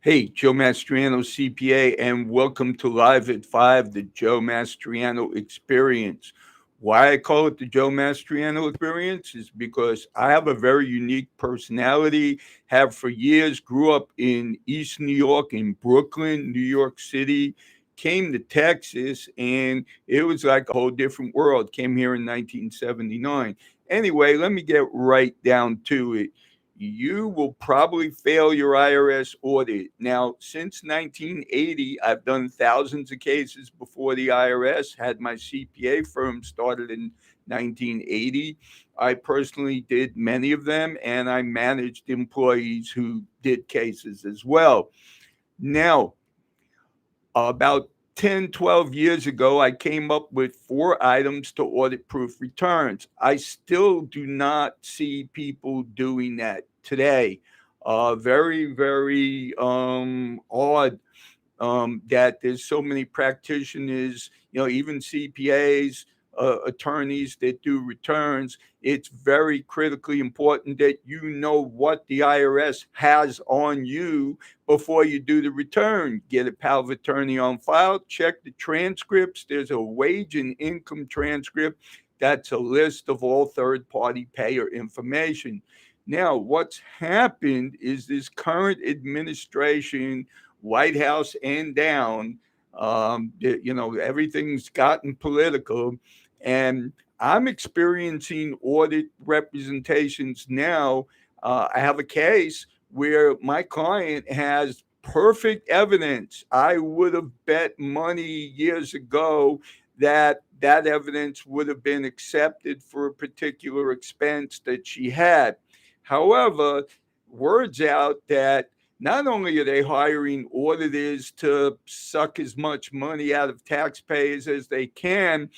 Hey, Joe Mastriano, CPA, and welcome to Live at 5, the Joe Mastriano Experience. Why I call it the Joe Mastriano Experience is because I have a very unique personality, have for years, grew up in East New York, in Brooklyn, New York City, came to Texas, and it was like a whole different world. Came here in 1979. Anyway, let me get right down to it. You will probably fail your IRS audit. Now, since 1980, I've done thousands of cases before the IRS, had my CPA firm started in 1980. I personally did many of them, and I managed employees who did cases as well. Now, about 10, 12 years ago, I came up with 4 items to audit proof returns. I still do not see people doing that today. Very, very odd that there's so many practitioners, even CPAs, attorneys that do returns. It's very critically important that you know what the IRS has on you before you do the return. Get a power of attorney on file, check the transcripts. There's a wage and income transcript. That's a list of all third party payer information. Now, what's happened is this current administration, White House and down, everything's gotten political. And I'm experiencing audit representations now. I have a case where my client has perfect evidence. I would have bet money years ago that that evidence would have been accepted for a particular expense that she had. However, words out that not only are they hiring auditors to suck as much money out of taxpayers as they can,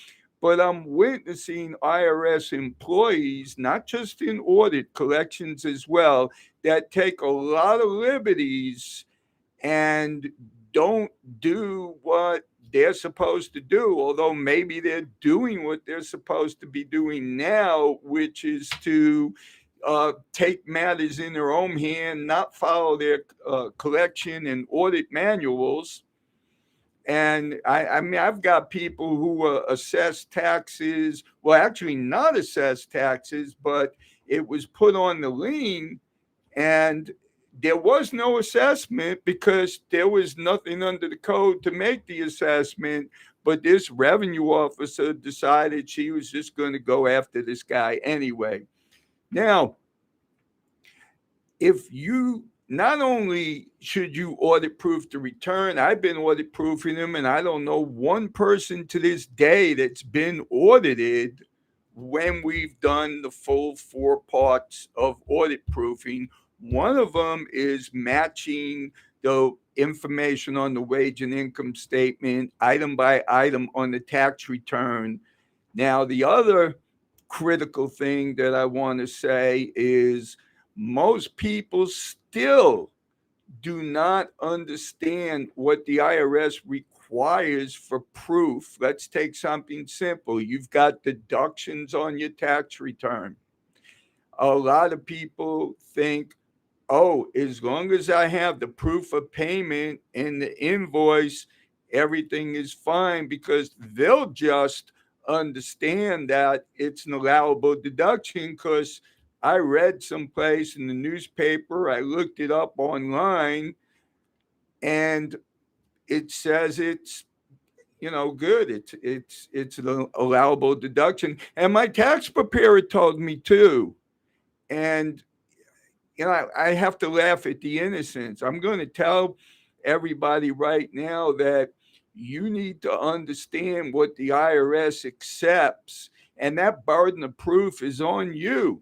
but I'm witnessing IRS employees, not just in audit collections as well, that take a lot of liberties and don't do what they're supposed to do, although maybe they're doing what they're supposed to be doing now, which is to take matters in their own hand, not follow their collection and audit manuals. And I mean, I've got people who assess taxes, well, actually not assess taxes, but it was put on the lien and there was no assessment because there was nothing under the code to make the assessment. But this revenue officer decided she was just going to go after this guy anyway. Now, if you not only should you audit proof the return, I've been audit proofing them, and I don't know one person to this day that's been audited when we've done the full 4 parts of audit proofing. One of them is matching the information on the wage and income statement item by item on the tax return. Now, the other critical thing that I want to say is most people still do not understand what the IRS requires for proof. Let's take something simple. You've got deductions on your tax return. A lot of people think, oh, as long as I have the proof of payment and the invoice, everything is fine because they'll just understand that it's an allowable deduction because I read someplace in the newspaper, I looked it up online, and it says it's good. It's an allowable deduction, and my tax preparer told me too. And I have to laugh at the innocence. I'm going to tell everybody right now that you need to understand what the IRS accepts, and that burden of proof is on you.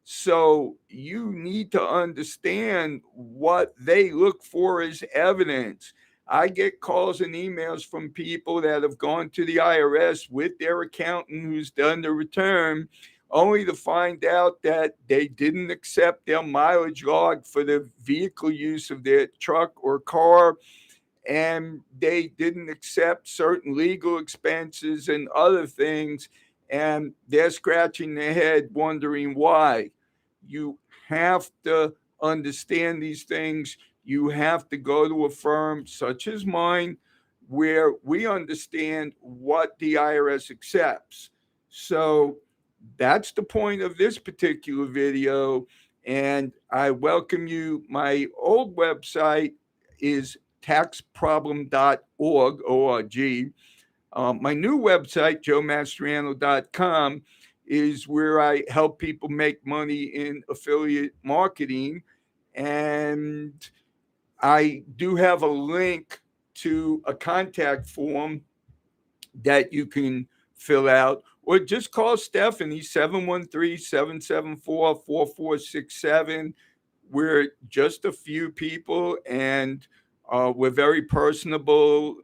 So you need to understand what they look for as evidence. I get calls and emails from people that have gone to the IRS with their accountant who's done the return, only to find out that they didn't accept their mileage log for the vehicle use of their truck or car, and they didn't accept certain legal expenses and other things, and they're scratching their head wondering why. You have to understand these things. you have to go to a firm such as mine where we understand what the IRS accepts. So that's the point of this particular video. And I welcome you. My old website is taxproblem.org, O-R-G. My new website, joemastriano.com, is where I help people make money in affiliate marketing. And I do have a link to a contact form that you can fill out, or just call Stephanie 713-774-4467. We're just a few people, and we're very personable.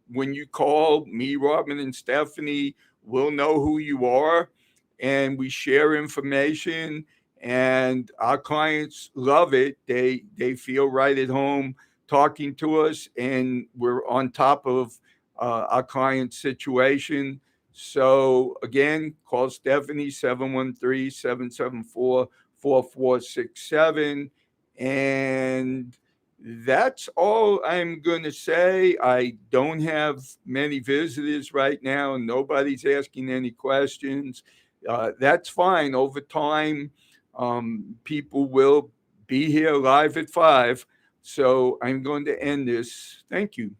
When you call me, Robin, and Stephanie, we'll know who you are, and we share information. And our clients love it. They feel right at home talking to us, and we're on top of our client's situation. So again, call Stephanie 713-774-4467. And that's all I'm going to say. I don't have many visitors right now. Nobody's asking any questions. That's fine. Over time, people will be here live at 5. So I'm going to end this. Thank you.